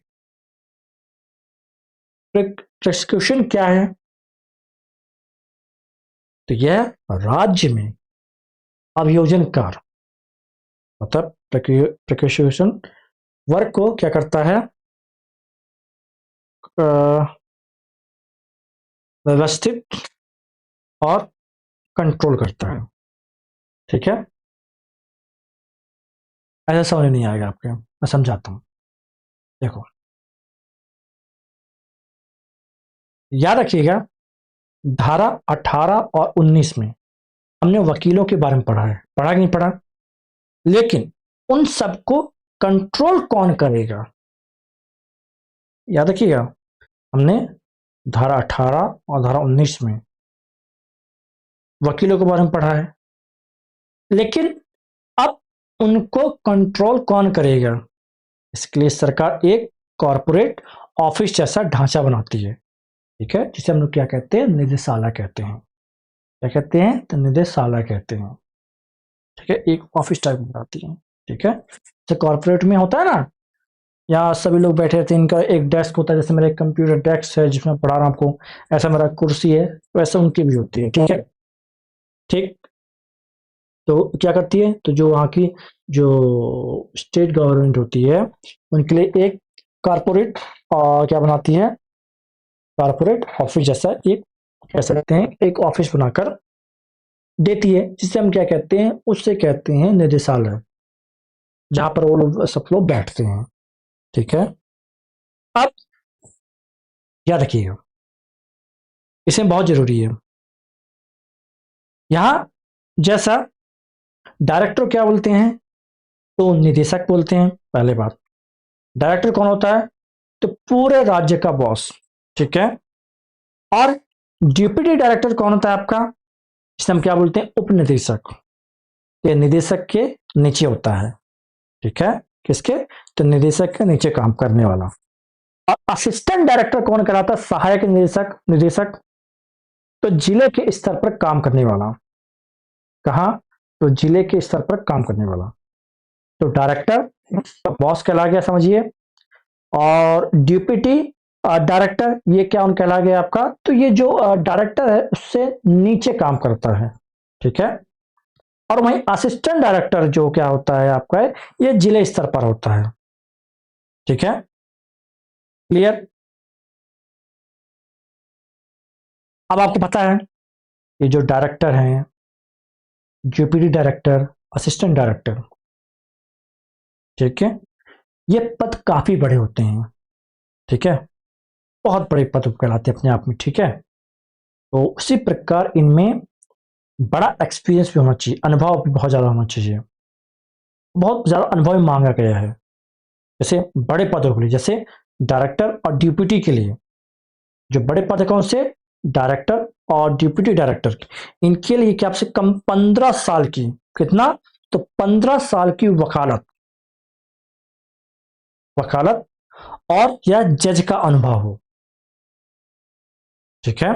प्रोसिक्यूशन क्या है, तो यह राज्य में अभियोजन कार्य, मतलब प्रोसिक्यूशन वर्क को क्या करता है, व्यवस्थित और कंट्रोल करता है। ठीक है, ऐसा समझ नहीं आएगा आपके, मैं समझाता हूं। देखो याद रखिएगा, धारा 18 और 19 में हमने वकीलों के बारे में पढ़ा है, पढ़ा कि नहीं पढ़ा, लेकिन उन सबको कंट्रोल कौन करेगा, याद रखिएगा, हमने धारा 18 और धारा 19 में वकीलों के बारे में पढ़ा है, लेकिन अब उनको कंट्रोल कौन करेगा, इसके लिए सरकार एक कॉर्पोरेट ऑफिस जैसा ढांचा बनाती है। ठीक है, जिसे हम लोग क्या कहते हैं, निदेशालय कहते हैं। क्या कहते हैं, तो निदेशालय कहते हैं। ठीक है, एक ऑफिस टाइप बनाती है। ठीक है, जैसे कॉर्पोरेट में होता है ना, यहाँ सभी लोग बैठे रहते हैं, इनका एक डेस्क होता है, जैसे मेरा एक कंप्यूटर डेस्क है जिसमें पढ़ा रहा हूं आपको, ऐसा मेरा कुर्सी है, वैसे उनकी भी होती है। ठीक है, ठीक, तो क्या करती है, तो जो वहाँ की जो स्टेट गवर्नमेंट होती है उनके लिए एक कॉर्पोरेट क्या बनाती है, कॉर्पोरेट ऑफिस जैसा एक, कह सकते हैं, एक ऑफिस बनाकर देती है, जिसे हम क्या कहते हैं, उससे कहते हैं निदेशालय, जहां पर वो लोग सब लोग बैठते हैं। ठीक है, अब याद रखिएगा, इसमें बहुत जरूरी है, यहां जैसा डायरेक्टर क्या बोलते हैं, तो निदेशक बोलते हैं। पहले बात, डायरेक्टर कौन होता है, तो पूरे राज्य का बॉस। ठीक है, और डिप्टी डायरेक्टर कौन होता है आपका, जिसे हम क्या बोलते हैं, उप निदेशक, ये निदेशक के नीचे होता है। ठीक है, किसके, तो निदेशक के नीचे काम करने वाला। और असिस्टेंट डायरेक्टर कौन कहलाता है, सहायक निदेशक, तो जिले के स्तर पर काम करने वाला। कहा, तो जिले के स्तर पर काम करने वाला, तो डायरेक्टर बॉस कहला गया, समझिए। और डिप्टी डायरेक्टर ये क्या उन कहला गया आपका, तो ये जो डायरेक्टर है उससे नीचे काम करता है। ठीक है, और वहीं असिस्टेंट डायरेक्टर जो क्या होता है आपका, ये जिले स्तर पर होता है। ठीक है, क्लियर। अब आपको पता है ये जो डायरेक्टर हैं, जेपीडी डायरेक्टर, असिस्टेंट डायरेक्टर, ठीक है, ये पद काफी बड़े होते हैं, ठीक है, बहुत बड़े पद कहलाते हैं अपने आप में, ठीक है। तो उसी प्रकार इनमें बड़ा एक्सपीरियंस भी होना चाहिए, अनुभव भी बहुत ज्यादा होना चाहिए, बहुत ज्यादा अनुभव मांगा गया है, जैसे बड़े पदों के लिए, जैसे डायरेक्टर और डिप्यूटी के लिए, जो बड़े पद है कौन से, डायरेक्टर और डिप्यूटी डायरेक्टर, इनके लिए क्या आपसे कम 15 साल की, कितना, तो 15 साल की वकालत, वकालत और या जज का अनुभव हो, ठीक है।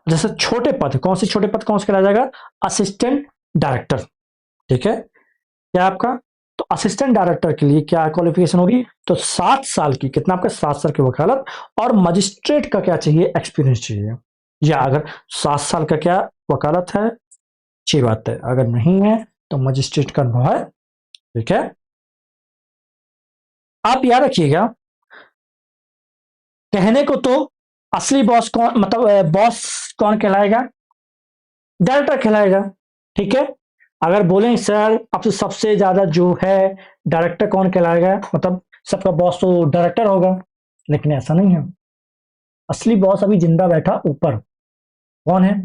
जैसे छोटे पद, कौन से छोटे पद, कौन से कहलाया जाएगा, असिस्टेंट डायरेक्टर, ठीक है, क्या आपका, तो असिस्टेंट डायरेक्टर के लिए क्या क्वालिफिकेशन होगी, तो 7 साल की, कितना आपका, 7 साल की वकालत, और मजिस्ट्रेट का क्या चाहिए, एक्सपीरियंस चाहिए, या अगर 7 साल का क्या वकालत है, अच्छी बात है, अगर नहीं है तो मजिस्ट्रेट का अनुभव है, ठीक है। आप याद रखिएगा, कहने को तो असली बॉस कौन, मतलब बॉस कौन कहलाएगा, डायरेक्टर कहलाएगा, ठीक है। अगर बोलें सर अब सबसे ज्यादा जो है डायरेक्टर कौन कहलाएगा, मतलब सबका बॉस तो डायरेक्टर होगा, लेकिन ऐसा नहीं है, असली बॉस अभी जिंदा बैठा ऊपर, कौन है,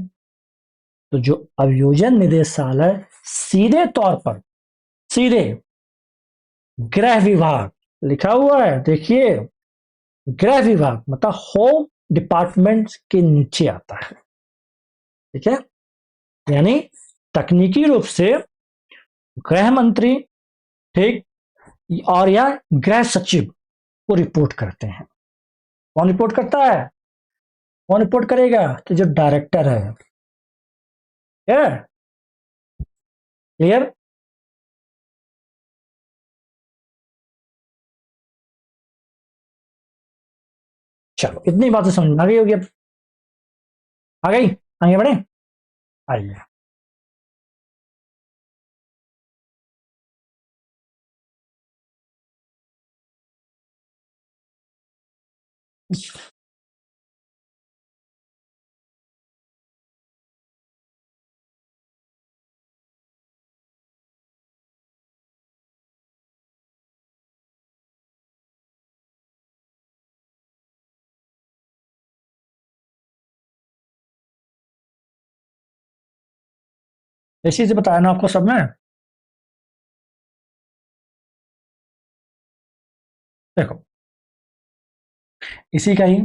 तो जो अभियोजन निदेशालय, सीधे तौर पर, सीधे गृह विभाग लिखा हुआ है, देखिए, गृह विभाग मतलब होम डिपार्टमेंट के नीचे आता है, ठीक है, यानी तकनीकी रूप से गृह मंत्री, ठीक, और या गृह सचिव को रिपोर्ट करते हैं, कौन रिपोर्ट करता है, कौन रिपोर्ट करेगा, तो जो डायरेक्टर है, क्लियर। चलो इतनी बातें समझ में आ गई होगी, अब आ गई, आगे बढ़े, आइए। इसी से बताया ना आपको सब में, देखो इसी का ही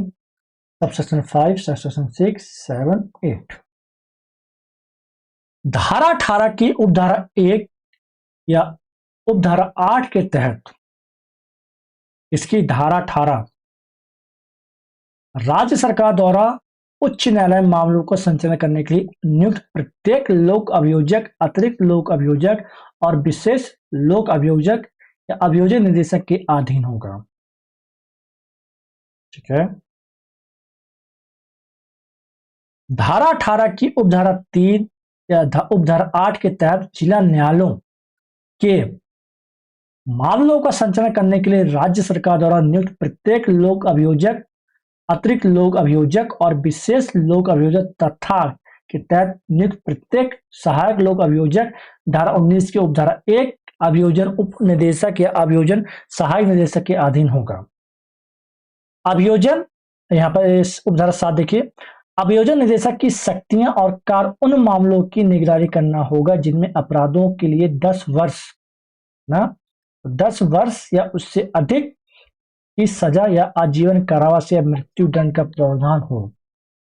सब सेक्शन 5, सेक्शन 6, 7, 8, धारा 18 की उपधारा 1 या उपधारा 8 के तहत, इसकी धारा 18 राज्य सरकार द्वारा उच्च न्यायालय मामलों को संचालन करने के लिए नियुक्त प्रत्येक लोक अभियोजक, अतिरिक्त लोक अभियोजक और विशेष लोक अभियोजक या अभियोजक निदेशक के अधीन होगा, ठीक है। धारा 18 की उपधारा 3 या उपधारा 8 के तहत जिला न्यायालयों के मामलों का संचालन करने के लिए राज्य सरकार द्वारा नियुक्त प्रत्येक लोक अभियोजक, अतिरिक्त लोक अभियोजक और विशेष लोक अभियोजक तथा के तहत नियुक्त प्रत्येक सहायक लोक अभियोजक धारा 19 के उपधारा 1 अभियोजन उप निदेशक या अभियोजन सहायक निदेशक के अधीन होगा। अभियोजन, यहाँ पर इस उपधारा 7 देखिए, अभियोजन निदेशक की शक्तियां और कार्य उन मामलों की निगरानी करना होगा जिनमें अपराधों के लिए 10 वर्ष ना, 10 वर्ष या उससे अधिक की सजा या आजीवन कारावास या मृत्यु दंड का प्रावधान हो,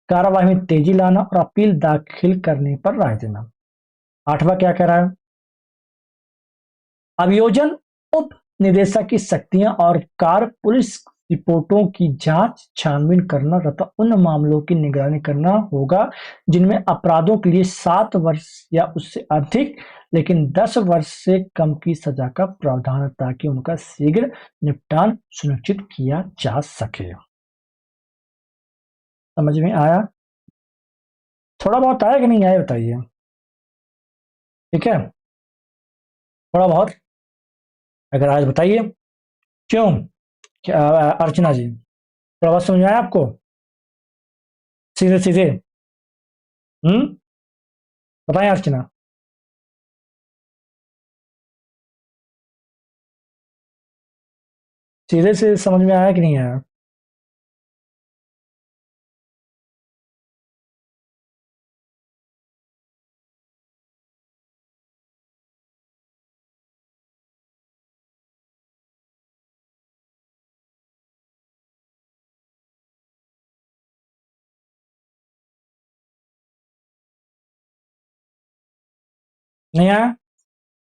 कार्यवाही में तेजी लाना और अपील दाखिल करने पर राय देना। 8वां क्या कह रहा है, अभियोजन उप निदेशक की शक्तियां और कार्य पुलिस रिपोर्टों की जांच छानबीन करना तथा उन मामलों की निगरानी करना होगा जिनमें अपराधों के लिए 7 वर्ष या उससे अधिक लेकिन 10 वर्ष से कम की सजा का प्रावधान है, ताकि उनका शीघ्र निपटान सुनिश्चित किया जा सके। समझ में आया, थोड़ा बहुत आया कि नहीं आया बताइए, ठीक है, थोड़ा बहुत अगर आज बताइए, क्यों, क्या अर्चना जी, थोड़ा बहुत समझ में आया आपको, सीधे सीधे, बताएं अर्चना। सीधे से समझ में आया कि नहीं आया? नहीं आया?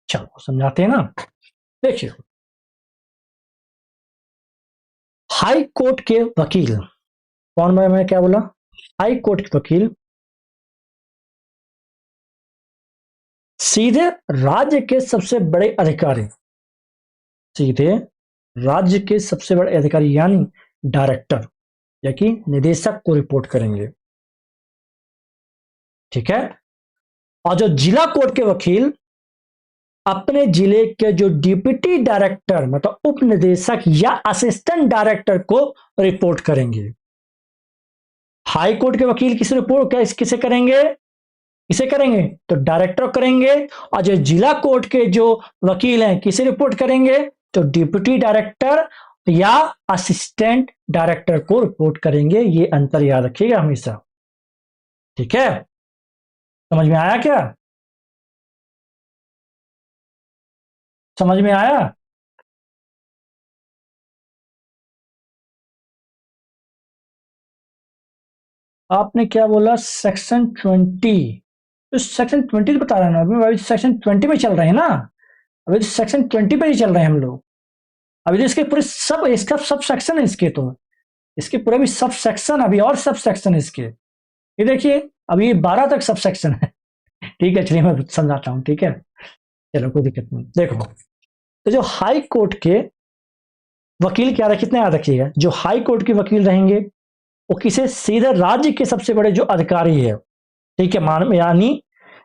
चलो समझाते हैं ना। देखिए, हाई कोर्ट के वकील, कौन? मैं क्या बोला? हाई कोर्ट के वकील सीधे राज्य के सबसे बड़े अधिकारी, सीधे राज्य के सबसे बड़े अधिकारी यानी डायरेक्टर या कि निदेशक को रिपोर्ट करेंगे। ठीक है। और जो जिला कोर्ट के वकील अपने जिले के जो डिप्टी डायरेक्टर मतलब उप निदेशक या असिस्टेंट डायरेक्टर को रिपोर्ट करेंगे। हाई कोर्ट के वकील किसे रिपोर्ट किसे करेंगे? किसे करेंगे? तो डायरेक्टर करेंगे। और जो जिला कोर्ट के जो वकील हैं किसे रिपोर्ट करेंगे? तो डिप्टी डायरेक्टर या असिस्टेंट डायरेक्टर को रिपोर्ट करेंगे। ये अंतर याद रखिएगा हमेशा। ठीक है, समझ में आया क्या? समझ में आया? आपने क्या बोला? सेक्शन 20? तो सेक्शन 20 तो बता रहा ना, अभी सेक्शन 20 में चल रहे हैं ना। अभी तो सेक्शन 20 पे ही चल रहे हैं हम लोग। अभी तो इसके पूरे सब, इसका सब सेक्शन है इसके, तो इसके पूरे भी सब सेक्शन, अभी और सब सेक्शन है इसके। ये देखिए, अभी ये 12 तक सब सेक्शन है। ठीक है, चलिए मैं समझाता हूँ। ठीक है, चलो कोई दिक्कत नहीं। देखो, तो जो हाई कोर्ट के वकील क्या रहे, कितने याद रखिएगा, जो हाई कोर्ट के वकील रहेंगे वो किसे? सीधे राज्य के सबसे बड़े जो अधिकारी है, ठीक है, मान यानी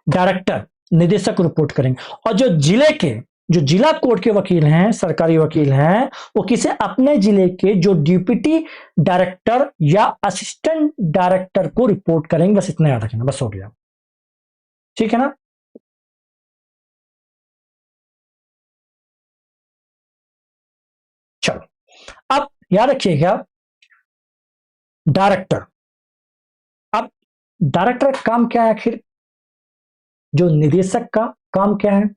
डायरेक्टर, निदेशक को रिपोर्ट करेंगे। और जो जिले के, जो जिला कोर्ट के वकील हैं, सरकारी वकील हैं, वो किसे? अपने जिले के जो डिप्टी डायरेक्टर या असिस्टेंट डायरेक्टर को रिपोर्ट करेंगे। बस इतना याद रखना, बस हो गया। ठीक है ना? चलो, अब याद रखिएगा डायरेक्टर। अब डायरेक्टर का काम क्या है आखिर? जो निदेशक का काम क्या है?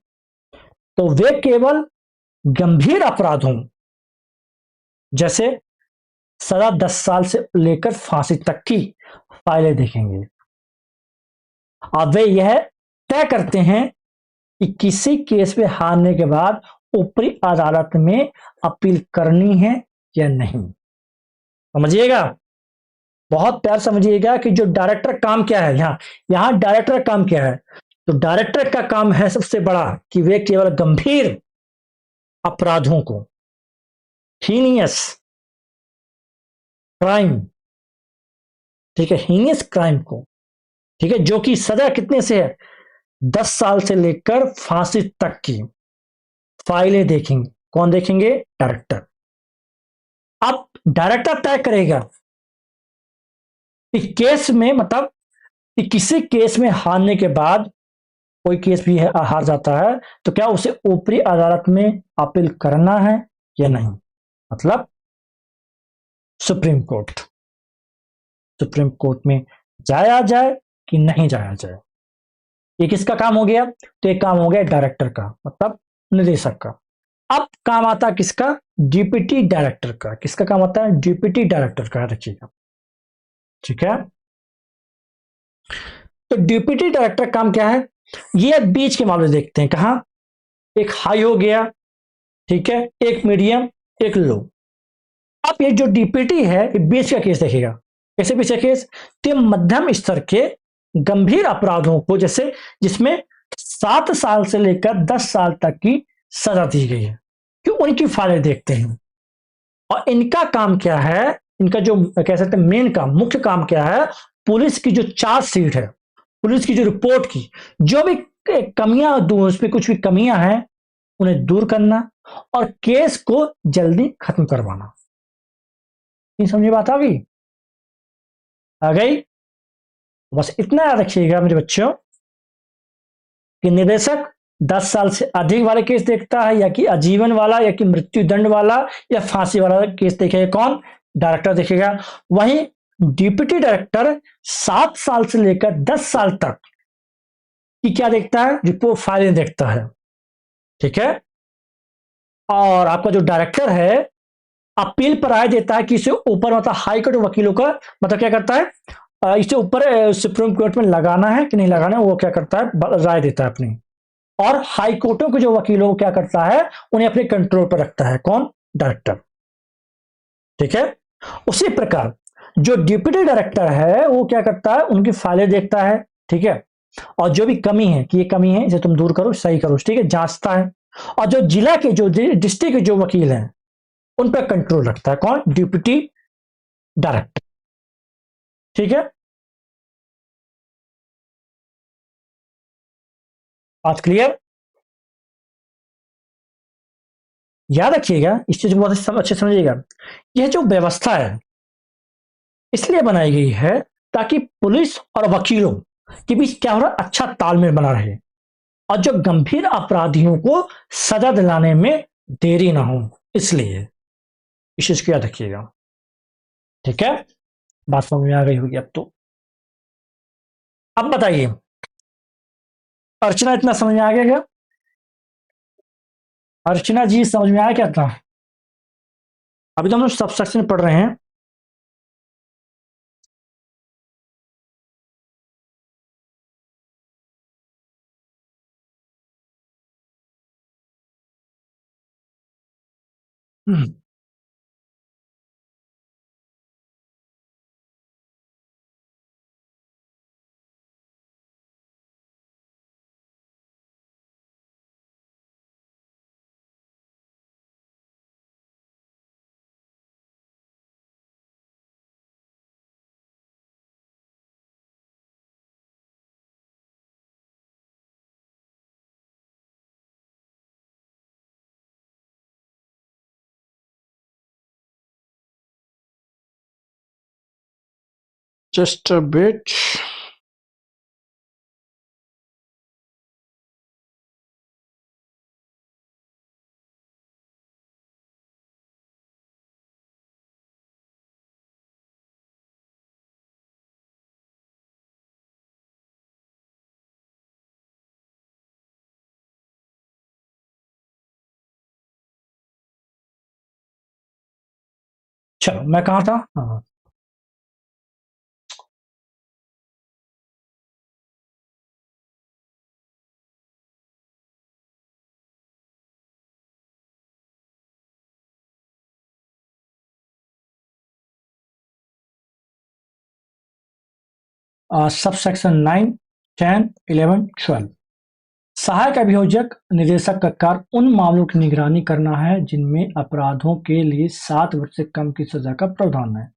तो वे केवल गंभीर अपराधों, जैसे सजा 10 साल से लेकर फांसी तक की फाइलें देखेंगे। अब वे यह तय करते हैं कि किसी केस में हारने के बाद ऊपरी अदालत में अपील करनी है या नहीं। समझिएगा, बहुत प्यार समझिएगा कि जो डायरेक्टर काम क्या है। यहां डायरेक्टर का काम क्या है? तो डायरेक्टर का काम है सबसे बड़ा कि वे केवल गंभीर अपराधों को, हीनियस क्राइम, ठीक है, हीनियस क्राइम को, ठीक है, जो कि सजा कितने से है? 10 साल से लेकर फांसी तक की फाइलें देखेंगे। कौन देखेंगे? डायरेक्टर। अब डायरेक्टर तय करेगा कि केस में, मतलब कि किसी केस में हारने के बाद, कोई केस भी है, हार जाता है, तो क्या उसे ऊपरी अदालत में अपील करना है या नहीं? मतलब सुप्रीम कोर्ट, सुप्रीम कोर्ट में जाया जाए कि नहीं जाया जाए। ये किसका काम हो गया? तो ये काम हो गया डायरेक्टर का, मतलब निदेशक का। अब काम आता है किसका? डिप्टी डायरेक्टर का। किसका काम आता है? डिप्टी डायरेक्टर का, रखिएगा। ठीक है, तो डिप्टी डायरेक्टर काम क्या है? ये बीच के मामले देखते हैं। कहा? एक हाई हो गया, ठीक है, एक मीडियम, एक लो। अब ये जो डिप्टी है, ये बीच का केस देखेगा। कैसे बीच का केस? तो मध्यम स्तर के गंभीर अपराधों को, जैसे जिसमें 7 साल से लेकर 10 साल तक की सजा दी गई है, कि उनकी फाइलें देखते हैं। और इनका काम क्या है? इनका जो कह सकते हैं मेन काम, मुख्य काम क्या है? पुलिस की जो चार्जशीट है, पुलिस की जो रिपोर्ट की जो भी कमियां, उस पर कुछ भी कमियां हैं, उन्हें दूर करना और केस को जल्दी खत्म करवाना। नहीं समझी बात? आ गई? आ गई? बस इतना याद रखिएगा मेरे बच्चों कि निदेशक 10 साल से अधिक वाले केस देखता है, या कि आजीवन वाला, या कि मृत्यु दंड वाला, या फांसी वाला केस देखेगा कौन? डायरेक्टर देखेगा। वहीं डिप्टी डायरेक्टर 7 साल से लेकर 10 साल तक की क्या देखता है? रिपोर्ट फाइलें देखता है। ठीक है। और आपका जो डायरेक्टर है अपील पर राय देता है कि इसे ऊपर मतलब हाई कोर्ट वकीलों का मतलब क्या करता है, इसे ऊपर सुप्रीम कोर्ट में लगाना है कि नहीं लगाना है, वो क्या करता है? राय देता है अपनी। और हाई कोर्टों के जो वकीलों को क्या करता है? उन्हें अपने कंट्रोल पर रखता है कौन? डायरेक्टर। ठीक है। उसी प्रकार जो डिप्टी डायरेक्टर है वो क्या करता है? उनकी फाइलें देखता है। ठीक है। और जो भी कमी है कि ये कमी है इसे तुम दूर करो, सही करो, ठीक है, जांचता है। और जो जिला के जो डिस्ट्रिक्ट के जो वकील हैं उन पर कंट्रोल रखता है कौन? Deputy director. ठीक है। बात क्लियर? याद रखिएगा इस चीज को बहुत अच्छे समझिएगा। यह जो व्यवस्था है इसलिए बनाई गई है ताकि पुलिस और वकीलों के बीच क्या हो रहा है? अच्छा तालमेल बना रहे, और जो गंभीर अपराधियों को सजा दिलाने में देरी ना हो, इसलिए इस चीज को याद रखिएगा। ठीक है। बात समझ में आ गई होगी अब तो। अब बताइए अर्चना, इतना समझ में आ गया क्या? अर्चना जी समझ में आया क्या था? अभी तो हम लोग सब सेक्शन पढ़ रहे हैं। Just a bit. चलो मैं कहा था? हाँ। Sub section 9, 10, 11, 12। सहायक अभियोजक निदेशक का कार्य उन मामलों की निगरानी करना है जिनमें अपराधों के लिए 7 वर्ष से कम की सजा का प्रावधान है।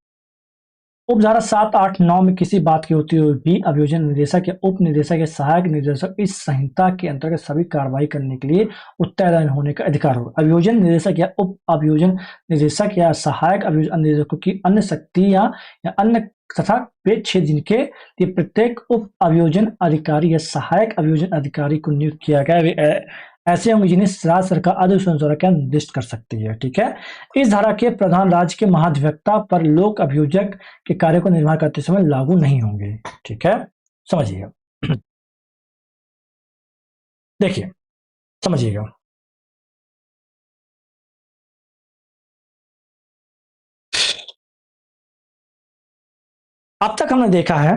उपधारा 7, 8, 9 में किसी बात की होते हुए भी अभियोजन निदेशक या उप निदेशक या सहायक निदेशक इस संहिता के अंतर्गत सभी कार्रवाई करने के लिए उत्तरदायी होने का अधिकार होगा। अभियोजन निदेशक या उप अभियोजन निदेशक या सहायक अभियोजन निदेशकों की अन्य शक्तियां या अन्य तथा वे क्षेत्र जिनके लिए प्रत्येक उप अभियोजन अधिकारी या सहायक अभियोजन अधिकारी को नियुक्त किया गया वे ऐसे होंगे जिन्हें राज्य सरकार आदेश अनुसार क्या निर्दिष्ट कर सकती है। ठीक है। इस धारा के प्रधान राज्य के महाधिवक्ता पर लोक अभियोजक के कार्य को निर्वाह करते समय लागू नहीं होंगे। ठीक है। समझिएगा। देखिए समझिएगा। अब तक हमने देखा है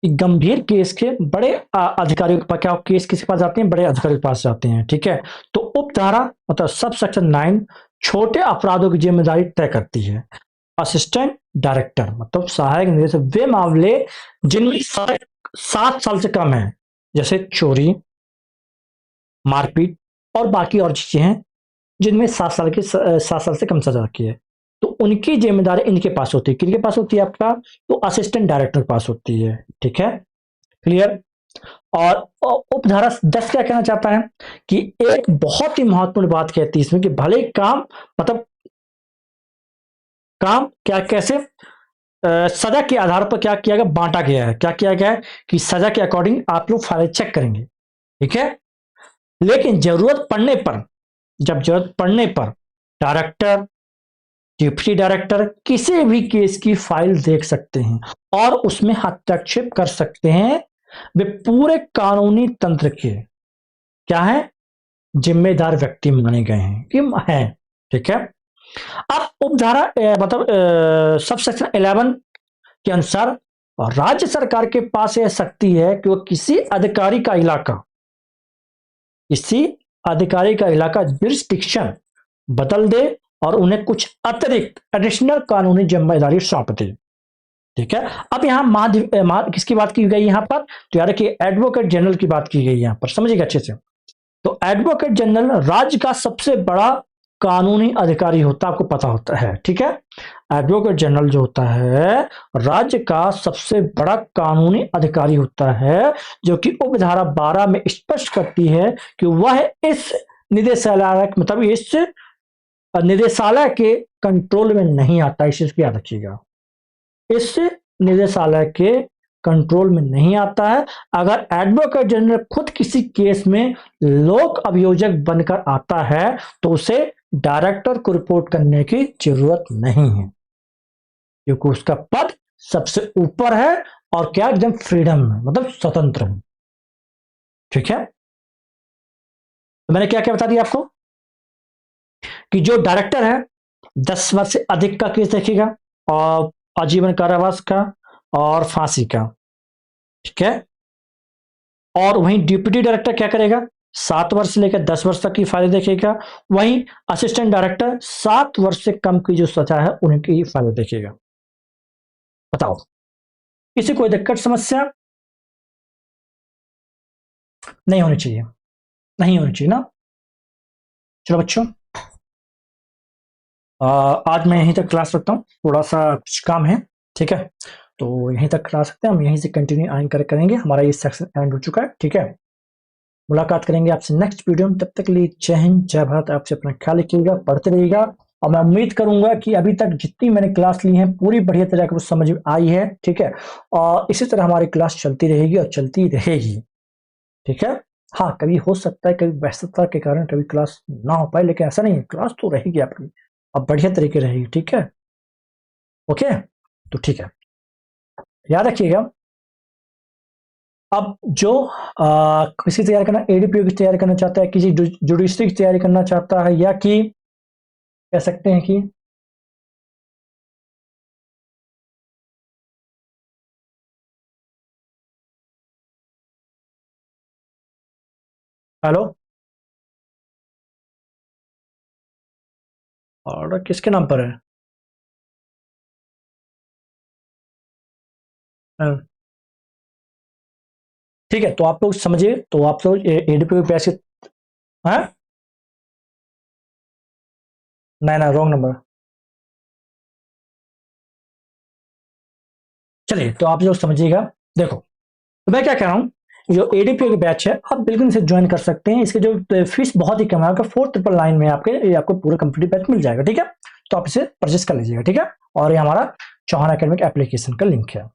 कि गंभीर केस के बड़े अधिकारियों के पास क्या केस किसके पास जाते हैं? बड़े अधिकारियों के पास जाते हैं। ठीक है। तो उपधारा मतलब सब सेक्शन 9 छोटे अपराधों की जिम्मेदारी तय करती है। असिस्टेंट डायरेक्टर मतलब सहायक निदेशक वे मामले जिनमें 7 साल से कम है, जैसे चोरी, मारपीट और बाकी और चीजें हैं जिनमें 7 साल से कम सजा की है, तो उनकी जिम्मेदारी इनके पास होती है। किनके पास होती है? आपका तो असिस्टेंट डायरेक्टर के पास होती है। ठीक है। क्लियर? और उपधारा 10 क्या कहना चाहता है कि एक बहुत ही महत्वपूर्ण बात कहती है इसमें कि भले काम मतलब काम क्या कैसे सजा के आधार पर क्या किया गया, बांटा गया है। क्या किया गया है कि सजा के अकॉर्डिंग आप लोग फाइल चेक करेंगे, ठीक है। लेकिन जरूरत पड़ने पर, जब जरूरत पड़ने पर डायरेक्टर, डिप्टी डायरेक्टर किसी भी केस की फाइल देख सकते हैं और उसमें हस्तक्षेप कर सकते हैं। वे पूरे कानूनी तंत्र के क्या है, जिम्मेदार व्यक्ति माने गए हैं कि हैं, ठीक है। अब उपधारा मतलब सब सेक्शन 11 के अनुसार राज्य सरकार के पास यह शक्ति है कि वो किसी अधिकारी का इलाका जुरिस्डिक्शन बदल दे और उन्हें कुछ अतिरिक्त एडिशनल कानूनी जिम्मेदारी सौंप दे, ठीक है। अब यहां किसकी बात की गई यहां पर, तो यार कि एडवोकेट जनरल की बात की गई यहां पर, समझिएगा अच्छे से। तो एडवोकेट जनरल राज्य का सबसे बड़ा कानूनी अधिकारी होता है, आपको पता होता है, ठीक है। एडवोकेट जनरल जो होता है राज्य का सबसे बड़ा कानूनी अधिकारी होता है, जो कि उपधारा 12 में स्पष्ट करती है कि वह इस निदेशालय मतलब इस निदेशालय के कंट्रोल में नहीं आता। इस चीज को याद रखिएगा, इस निदेशालय के कंट्रोल में नहीं आता है। अगर एडवोकेट जनरल खुद किसी केस में लोक अभियोजक बनकर आता है तो उसे डायरेक्टर को रिपोर्ट करने की जरूरत नहीं है, क्योंकि उसका पद सबसे ऊपर है और क्या एकदम फ्रीडम है, मतलब स्वतंत्र है, ठीक है। तो मैंने क्या क्या बता दिया आपको कि जो डायरेक्टर है 10 वर्ष से अधिक का केस देखेगा और आजीवन कारावास का और फांसी का, ठीक है। और वहीं डिप्टी डायरेक्टर क्या करेगा, 7 वर्ष से लेकर 10 वर्ष तक की फाइल देखेगा। वहीं असिस्टेंट डायरेक्टर 7 वर्ष से कम की जो सजा है उनकी फाइल देखेगा। बताओ, किसी कोई दिक्कत समस्या नहीं होनी चाहिए, नहीं होनी चाहिए ना। चलो बच्चों, आज मैं यहीं तक क्लास रखता हूँ, थोड़ा सा कुछ काम है, ठीक है। तो यहीं तक क्लास रखते हैं, हम यहीं से कंटिन्यू आएंगे करेंगे। हमारा ये सेक्शन एंड हो चुका है, ठीक है। मुलाकात करेंगे आपसे नेक्स्ट वीडियो में, तब तक के लिए जय हिंद जय भारत। आपसे अपना ख्याल रखिएगा, पढ़ते रहिएगा और मैं उम्मीद करूंगा कि अभी तक जितनी मैंने क्लास ली है पूरी बढ़िया तरह से समझ में आई है, ठीक है। और इसी तरह हमारी क्लास चलती रहेगी और चलती रहेगी, ठीक है। हाँ, कभी हो सकता है कभी व्यस्तता के कारण कभी क्लास ना हो पाए, लेकिन ऐसा नहीं है, क्लास तो रहेगी आपकी, अब बढ़िया तरीके रहेगी, ठीक है। ओके, तो ठीक है, याद रखिएगा। अब जो किसी तैयारी करना, एडीपीओ की तैयारी करना चाहता है, किसी जुडिशरी की तैयारी करना चाहता है, या कि कह सकते हैं कि हेलो, ऑर्डर किसके नाम पर है? हाँ, ठीक है, तो आप लोग समझिए, तो आप लोग एडीपीओ की पैसे, हाँ, नहीं ना, रॉन्ग नंबर। चलिए, तो आप लोग समझिएगा। देखो, तो मैं क्या कह रहा हूँ, जो एडीपीओ की बैच है आप बिल्कुल इसे ज्वाइन कर सकते हैं। इसके जो फीस बहुत ही कम है, आपका 4999 में आपके ये आपको पूरा कंप्लीट बैच मिल जाएगा, ठीक है। तो आप इसे परचेस कर लीजिएगा, ठीक है। और ये हमारा चौहान एकेडमिक एप्लीकेशन का लिंक है।